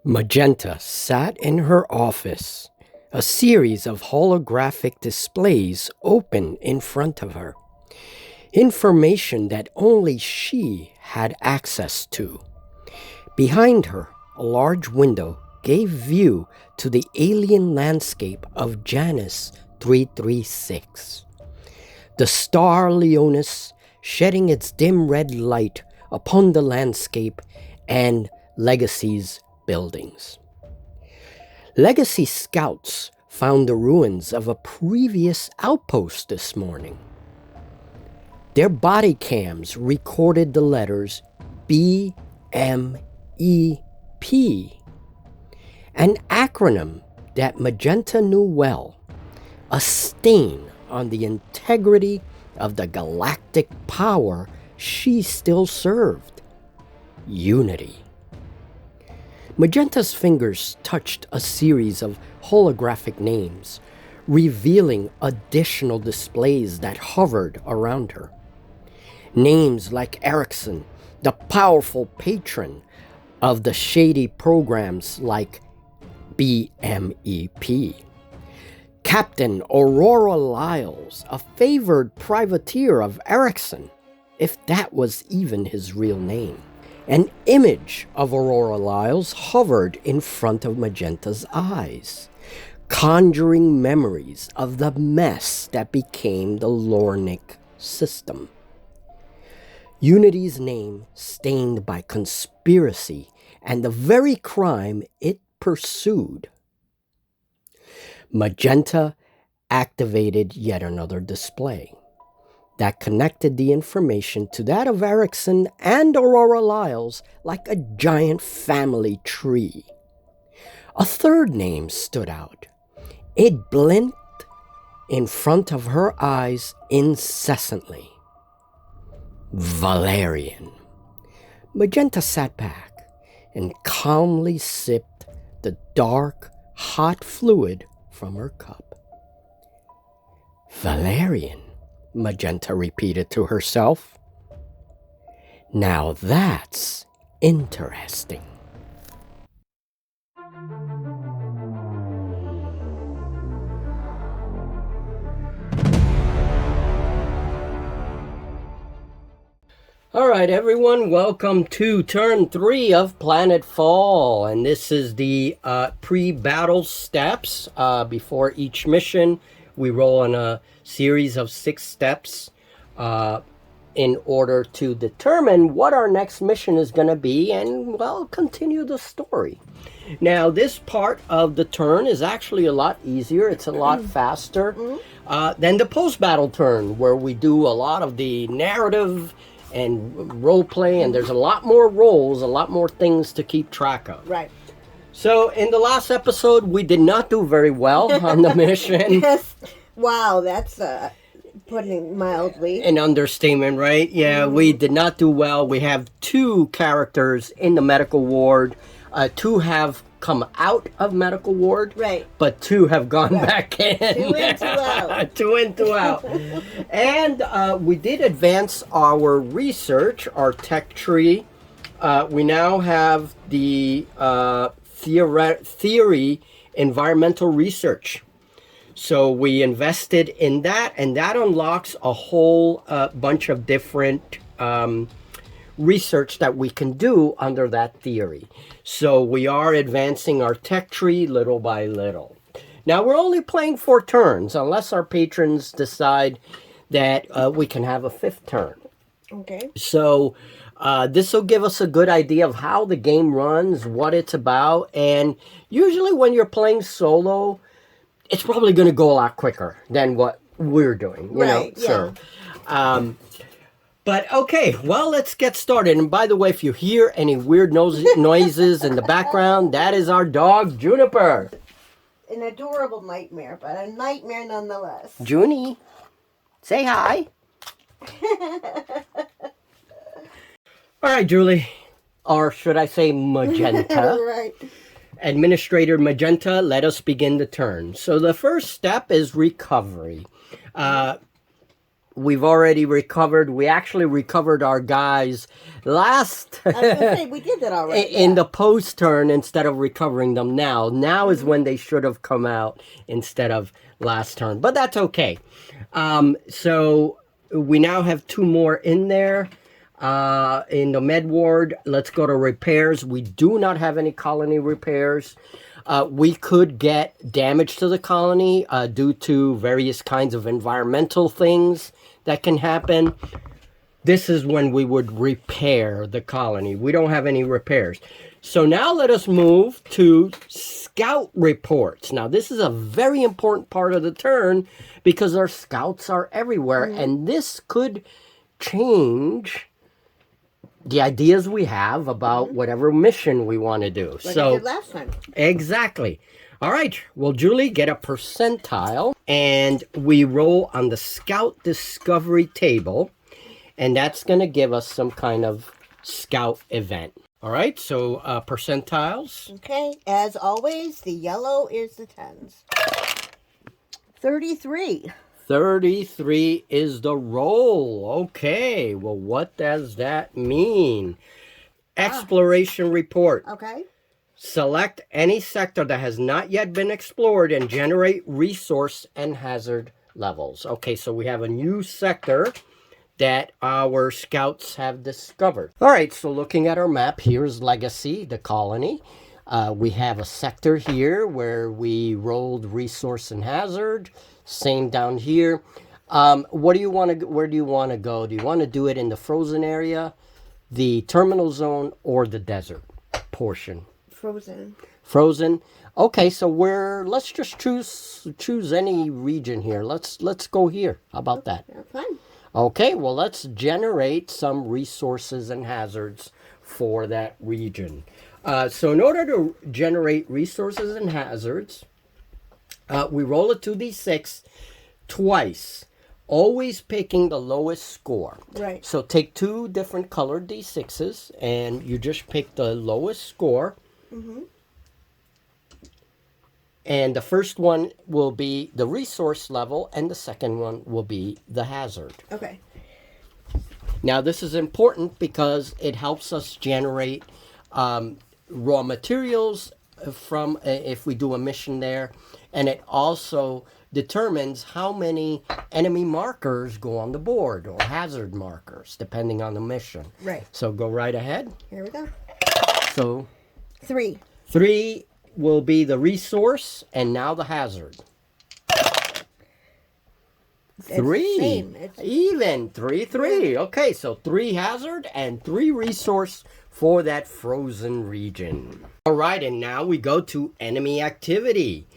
Magenta sat in her office, a series of holographic displays open in front of her. Information that only she had access to. Behind her, a large window gave view to the alien landscape of Janus 336. The star Leonis shedding its dim red light upon the landscape and Legacy's buildings. Legacy scouts found the ruins of a previous outpost this morning. Their body cams recorded the letters BMEP, an acronym that Magenta knew well, a stain on the integrity of the galactic power she still served. Unity. Magenta's fingers touched a series of holographic names, revealing additional displays that hovered around her. Names like Erickson, the powerful patron of the shady programs like BMEP. Captain Aurora Lyles, a favored privateer of Erickson, if that was even his real name. An image of Aurora Lyles hovered in front of Magenta's eyes, conjuring memories of the mess that became the Lornic system. Unity's name stained by conspiracy and the very crime it pursued. Magenta activated yet another display that connected the information to that of Erickson and Aurora Lyles like a giant family tree. A third name stood out. It blinked in front of her eyes incessantly. Valerian. Magenta sat back and calmly sipped the dark, hot fluid from her cup. Valerian, Magenta repeated to herself. Now that's interesting. All right, everyone, welcome to turn 3 of Planetfall, and this is the pre-battle steps. Before each mission, we roll on a series of 6 steps in order to determine what our next mission is going to be and, well, continue the story. Now, this part of the turn is actually a lot easier. It's a lot faster than the post-battle turn, where we do a lot of the narrative and role play, and there's a lot more roles, a lot more things to keep track of. Right. So in the last episode, we did not do very well on the mission. Yes. Wow, that's putting it mildly. An understatement, right? Yeah, we did not do well. We have 2 characters in the medical ward. 2 have come out of medical ward, right? But 2 have gone back in. 2 in, 2 out. 2 in, 2 out. And we did advance our research, our tech tree. We now have the theory environmental research. So we invested in that, and that unlocks a whole bunch of different research that we can do under that theory. So we are advancing our tech tree little by little. Now we're only playing 4 turns, unless our patrons decide that we can have a 5th turn. Okay. So this will give us a good idea of how the game runs, what it's about, and usually when you're playing solo, it's probably going to go a lot quicker than what we're doing, you know? Yeah. So, but okay, well, let's get started. And by the way, if you hear any weird noises in the background, that is our dog, Juniper. An adorable nightmare, but a nightmare nonetheless. Junie, say hi. All right, Julie, or should I say Magenta? Right. Administrator Magenta, let us begin the turn. So the first step is recovery. we've already recovered. We actually recovered our guys last I was going to say, we did that already. in the post turn instead of recovering them now. Now is when they should have come out instead of last turn. But that's okay. So we now have 2 more in there. In the med ward, let's go to repairs. We do not have any colony repairs. We could get damage to the colony due to various kinds of environmental things that can happen. This is when we would repair the colony. We don't have any repairs. So now let us move to scout reports. Now this is a very important part of the turn because our scouts are everywhere, and this could change the ideas we have about whatever mission we want to do. Like I did last time. Exactly. All right. Well, Julie, get a percentile, and we roll on the Scout Discovery table, and that's going to give us some kind of scout event. All right. So percentiles. Okay. As always, the yellow is the 10s. 33. 33 is the roll. Okay. Well, what does that mean? Exploration report. Okay. Select any sector that has not yet been explored and generate resource and hazard levels. Okay, so we have a new sector that our scouts have discovered. All right, so looking at our map, here's Legacy, the colony. We have a sector here where we rolled resource and hazard. Same down here. What do you want to? Where do you want to go? Do you want to do it in the frozen area, the terminal zone, or the desert portion? Frozen. Frozen. Okay, so let's just choose any region here. Let's go here. How about that? Yeah, fine. Okay, well let's generate some resources and hazards for that region. So in order to generate resources and hazards, we roll a 2d6 twice, always picking the lowest score. Right. So take 2 different colored d6s, and you just pick the lowest score. Mm-hmm. And the first one will be the resource level, and the second one will be the hazard. Okay. Now, this is important because it helps us generate raw materials from if we do a mission there, and it also determines how many enemy markers go on the board, or hazard markers, depending on the mission. Right. So go right ahead. Here we go. So 3. 3 will be the resource, and now the hazard. 3. Same. It's Even. 3, 3. Okay, so 3 hazard and 3 resource for that frozen region. All right, and now we go to enemy activity.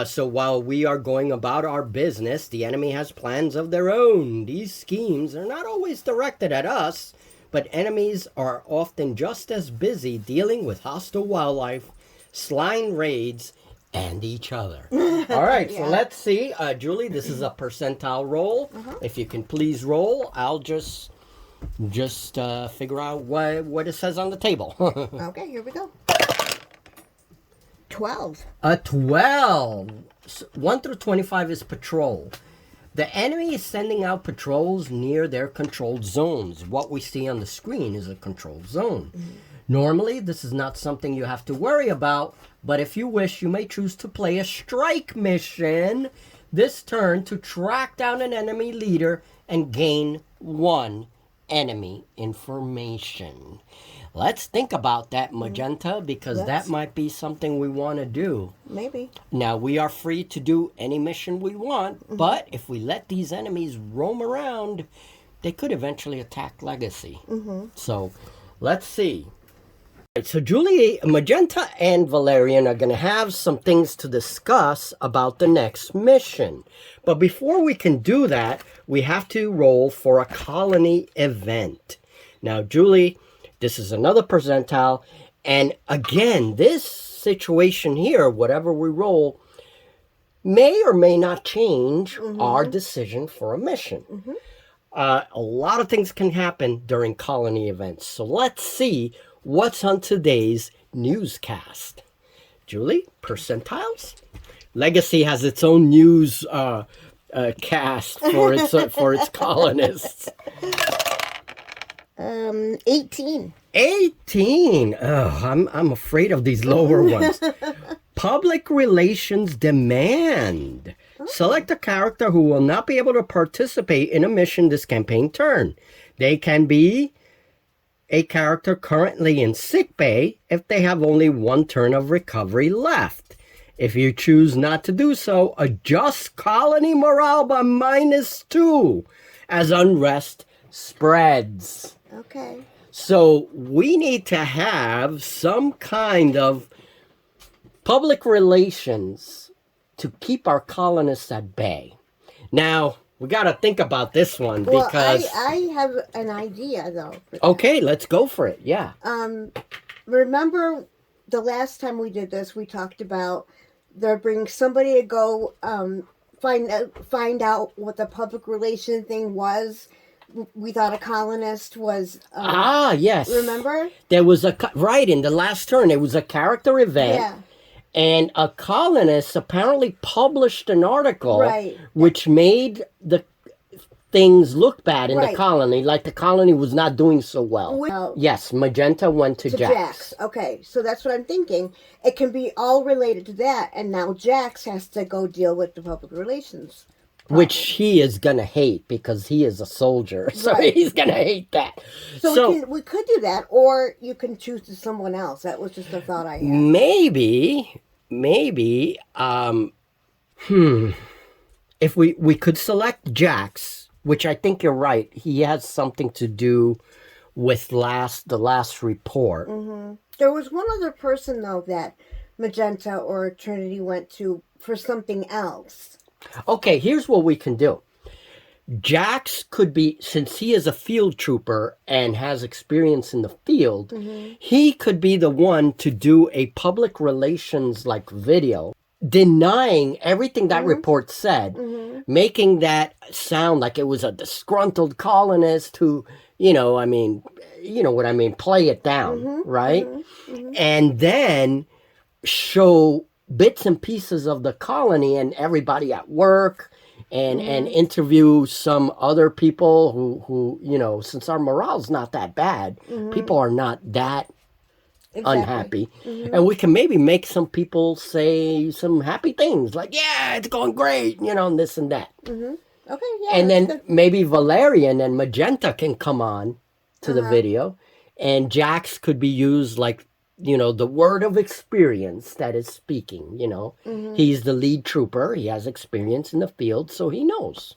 So while we are going about our business, the enemy has plans of their own. These schemes are not always directed at us, but enemies are often just as busy dealing with hostile wildlife, sly raids, and each other. All right, so let's see. Julie, this is a percentile roll. If you can please roll, I'll just figure out what it says on the table. Okay, here we go. 12. A 12. 1 through 25 is patrol. The enemy is sending out patrols near their controlled zones. What we see on the screen is a controlled zone. Normally, this is not something you have to worry about, but if you wish, you may choose to play a strike mission this turn to track down an enemy leader and gain 1 enemy information. Let's think about that, Magenta, because that might be something we want to do. Maybe. Now, we are free to do any mission we want, but if we let these enemies roam around, they could eventually attack Legacy. So, let's see. So, Julie, Magenta, and Valerian are going to have some things to discuss about the next mission. But before we can do that, we have to roll for a colony event. Now, Julie, this is another percentile. And again, this situation here, whatever we roll, may or may not change our decision for a mission. A lot of things can happen during colony events. So let's see what's on today's newscast. Julie, percentiles? Legacy has its own news cast for its colonists? 18. 18. Oh, I'm afraid of these lower ones. Public relations demand. Select a character who will not be able to participate in a mission this campaign turn. They can be a character currently in sickbay if they have only one turn of recovery left. If you choose not to do so, adjust colony morale by -2 as unrest spreads. Okay. So we need to have some kind of public relations to keep our colonists at bay. Now, we got to think about this one because... Well, I have an idea, though. Okay, let's go for it, yeah. Remember the last time we did this, we talked about they're bringing somebody to go find out what the public relation thing was. We thought a colonist was... yes. Remember? There was right, in the last turn, it was a character event. Yeah. And a colonist apparently published an article Right. which made the things look bad in Right. the colony, like the colony was not doing so well. Well, Yes, Magenta went to Jax. Okay, so that's what I'm thinking. It can be all related to that, and now Jax has to go deal with the public relations. Which he is going to hate because he is a soldier. So Right. he's going to hate that. So we could do that, or you can choose to someone else. That was just a thought I had. Maybe, if we could select Jax, which I think you're right, he has something to do with the last report. Mm-hmm. There was one other person, though, that Magenta or Trinity went to for something else. Okay, here's what we can do. Jax could be, since he is a field trooper and has experience in the field, he could be the one to do a public relations like video denying everything that report said, making that sound like it was a disgruntled colonist who, you know what I mean, play it down, right? And then show bits and pieces of the colony and everybody at work and interview some other people who since our morale's not that bad, people are not that unhappy. And we can maybe make some people say some happy things like, yeah, it's going great, and this and that. Okay, yeah. And then maybe Valerian and Magenta can come on to the video, and Jax could be used like, the word of experience that is speaking, He's the lead trooper. He has experience in the field, so he knows.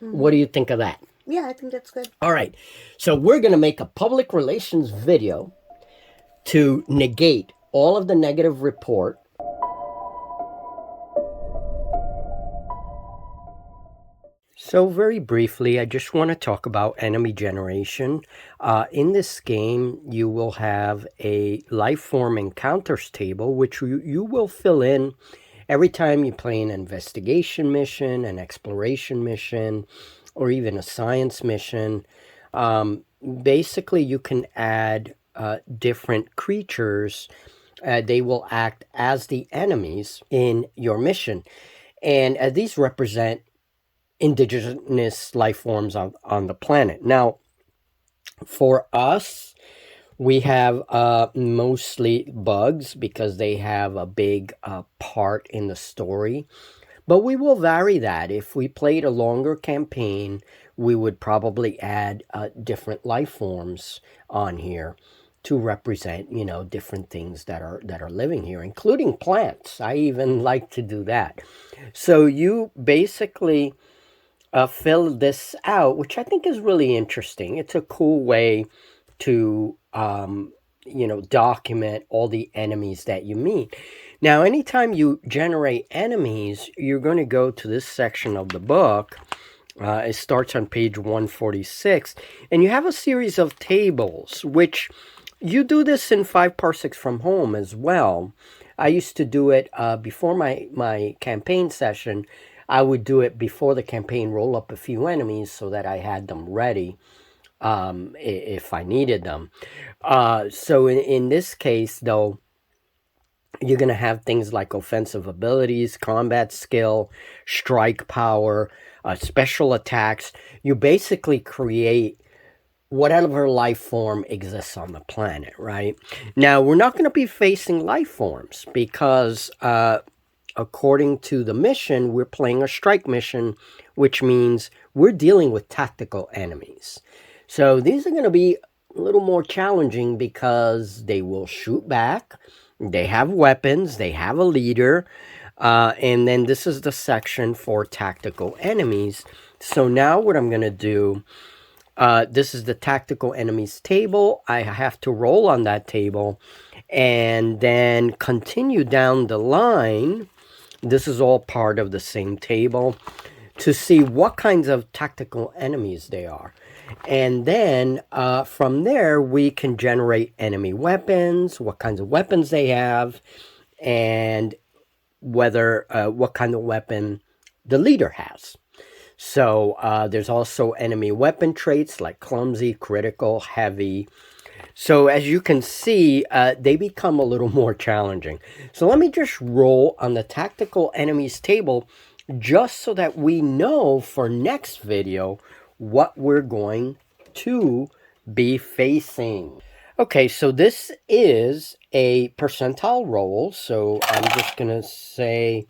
What do you think of that? Yeah, I think that's good. All right. So we're going to make a public relations video to negate all of the negative report. So very briefly, I just want to talk about enemy generation. In this game, you will have a life form encounters table, which you will fill in every time you play an investigation mission, an exploration mission, or even a science mission. Basically, you can add different creatures. They will act as the enemies in your mission. And these represent indigenous life forms on the planet. Now, for us, we have mostly bugs because they have a big part in the story. But we will vary that. If we played a longer campaign, we would probably add different life forms on here to represent, different things that are living here, including plants. I even like to do that. So you basically fill this out, which I think is really interesting. It's a cool way to, document all the enemies that you meet. Now, anytime you generate enemies, you're going to go to this section of the book. It starts on page 146, and you have a series of tables, which you do this in 5 parsecs from home as well. I used to do it before my campaign session. I would do it before the campaign, roll up a few enemies so that I had them ready if I needed them. So in this case, though, You're going to have things like offensive abilities, combat skill, strike power, special attacks. You basically create whatever life form exists on the planet, right? Now, we're not going to be facing life forms because, according to the mission, we're playing a strike mission, which means we're dealing with tactical enemies. So these are going to be a little more challenging because they will shoot back. They have weapons. They have a leader. And then this is the section for tactical enemies. So now what I'm going to do, this is the tactical enemies table. I have to roll on that table and then continue down the line. This is all part of the same table to see what kinds of tactical enemies they are. And then from there, we can generate enemy weapons, what kinds of weapons they have, and whether what kind of weapon the leader has. So there's also enemy weapon traits like clumsy, critical, heavy. So as you can see, they become a little more challenging. So let me just roll on the tactical enemies table just so that we know for next video what we're going to be facing. Okay, so this is a percentile roll. So I'm just going to say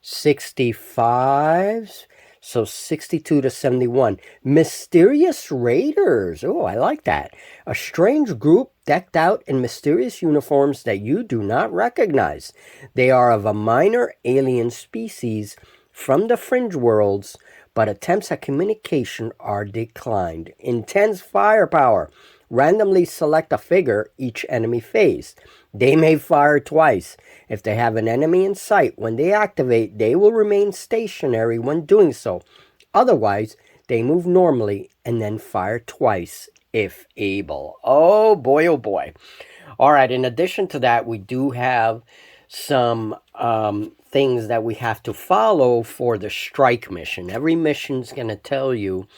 65. So 62 to 71. Mysterious Raiders. Oh, I like that. A strange group decked out in mysterious uniforms that you do not recognize. They are of a minor alien species from the fringe worlds, but attempts at communication are declined. Intense firepower. Randomly select a figure each enemy faced. They may fire twice. If they have an enemy in sight when they activate, they will remain stationary when doing so. Otherwise, they move normally and then fire twice if able. Oh boy, oh boy. All right, in addition to that, we do have some things that we have to follow for the strike mission. Every mission's going to tell you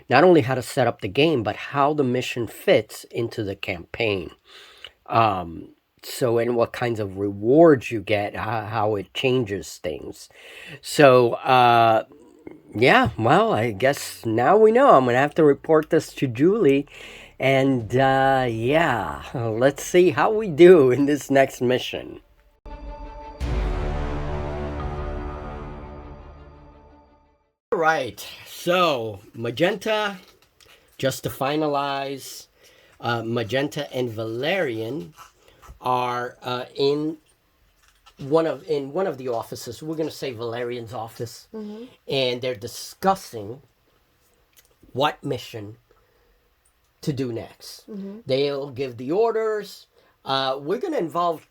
not only how to set up the game, but how the mission fits into the campaign. So, and what kinds of rewards you get, how it changes things. So, yeah, well, I guess now we know. I'm going to have to report this to Julie. And, yeah, let's see how we do in this next mission. All right, so Magenta, just to finalize, Magenta and Valerian are in one of the offices. We're going to say Valerian's office, and they're discussing what mission to do next. They'll give the orders. We're going to involve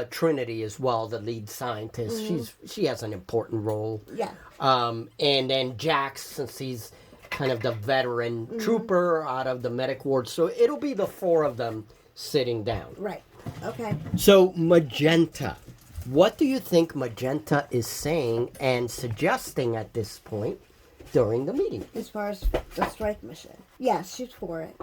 Trinity as well, the lead scientist. She has an important role. Yeah. And then Jax, since he's kind of the veteran trooper out of the medic ward. So it'll be the four of them sitting down. Right. Okay. So Magenta, what do you think Magenta is saying and suggesting at this point during the meeting? As far as the strike mission. Yes, she's for it.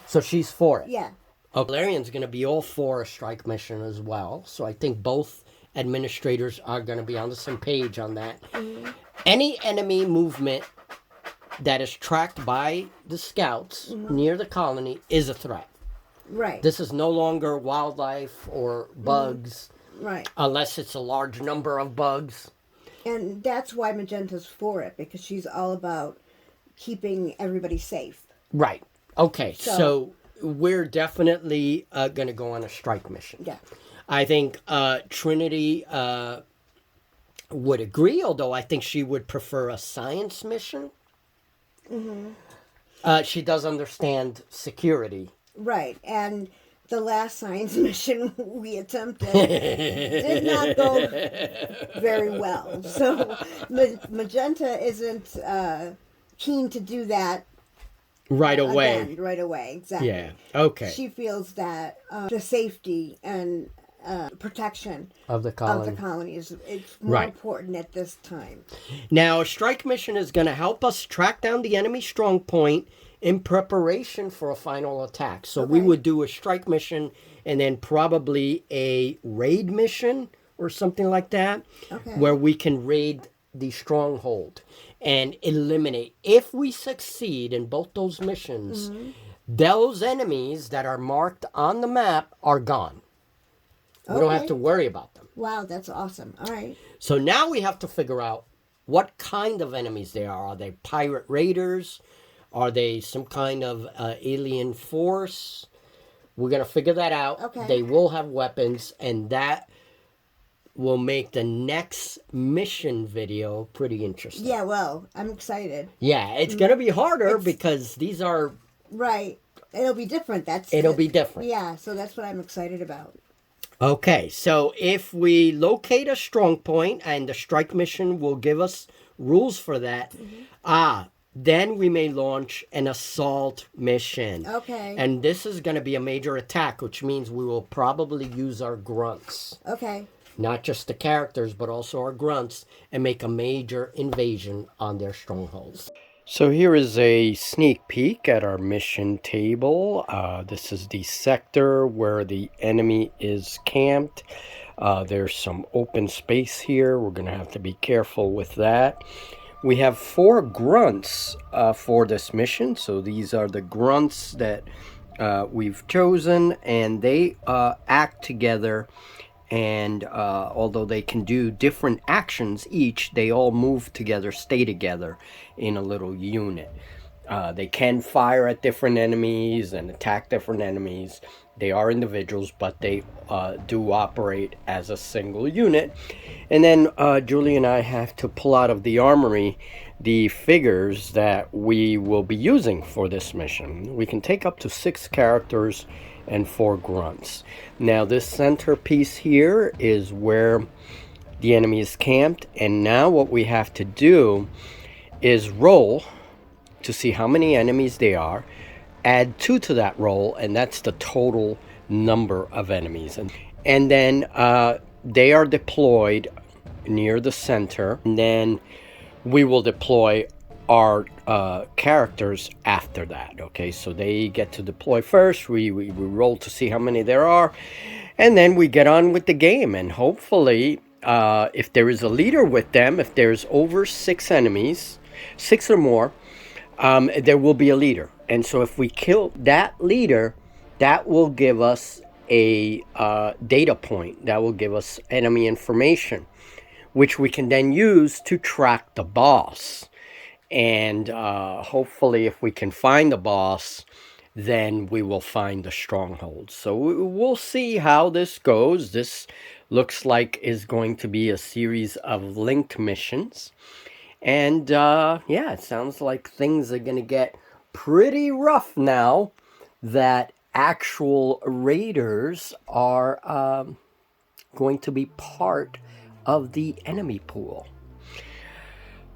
So she's for it? Yeah. Valerian's going to be all for a strike mission as well. So I think both administrators are going to be on the same page on that. Any enemy movement that is tracked by the scouts near the colony is a threat. Right. This is no longer wildlife or bugs. Right. Unless it's a large number of bugs. And that's why Magenta's for it, because she's all about keeping everybody safe. Right. Okay, so we're definitely going to go on a strike mission. Yeah. I think Trinity would agree, although I think she would prefer a science mission. She does understand security. Right, and the last science mission we attempted did not go very well. So Magenta isn't keen to do that right away. Again, right away, exactly. Yeah, okay. She feels that the safety and protection of the colony is more important at this time. Now, a strike mission is going to help us track down the enemy strong point in preparation for a final attack. So we would do a strike mission and then probably a raid mission or something like that, Okay. where we can raid the stronghold and eliminate. If we succeed in both those missions, those enemies that are marked on the map are gone. We don't have to worry about them. Wow, that's awesome. All right. So now we have to figure out what kind of enemies they are. Are they pirate raiders? Are they some kind of alien force? We're going to figure that out. Okay. They will have weapons, and that will make the next mission video pretty interesting. Yeah, well, I'm excited. Yeah, it's going to be harder because these are... Right. It'll be different. It'll be different. Yeah, so that's what I'm excited about. Okay, so if we locate a strong point, and the strike mission will give us rules for that, then we may launch an assault mission. Okay. And this is going to be a major attack, which means we will probably use our grunts. Okay. Not just the characters, but also our grunts, and make a major invasion on their strongholds. So here is a sneak peek at our mission table. This is the sector where the enemy is camped. There's some open space here. We're going to have to be careful with that. We have 4 grunts for this mission. So these are the grunts that we've chosen, and they act together. And although they can do different actions each, they all move together, stay together in a little unit. They can fire at different enemies and attack different enemies. They are individuals, but they do operate as a single unit. And then Julie and I have to pull out of the armory the figures that we will be using for this mission. We can take up to 6 characters and 4 grunts. Now this centerpiece here is where the enemy is camped, and now what we have to do is roll to see how many enemies they are, add 2 to that roll, and that's the total number of enemies. And then they are deployed near the center, and then we will deploy our characters after that. Okay, so they get to deploy first. We roll to see how many there are, and then we get on with the game. And hopefully if there is a leader with them, if there's over 6 enemies, 6 or more, there will be a leader. And so if we kill that leader, that will give us a data point. That will give us enemy information, which we can then use to track the boss. And hopefully if we can find the boss, then we will find the stronghold. So we'll see how this goes. This looks like is going to be a series of linked missions. And yeah, it sounds like things are going to get pretty rough now that actual raiders are going to be part of the enemy pool.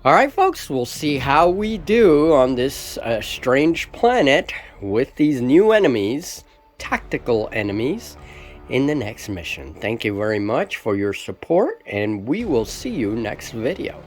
All right, folks, we'll see how we do on this strange planet with these new enemies, tactical enemies, in the next mission. Thank you very much for your support, and we will see you next video.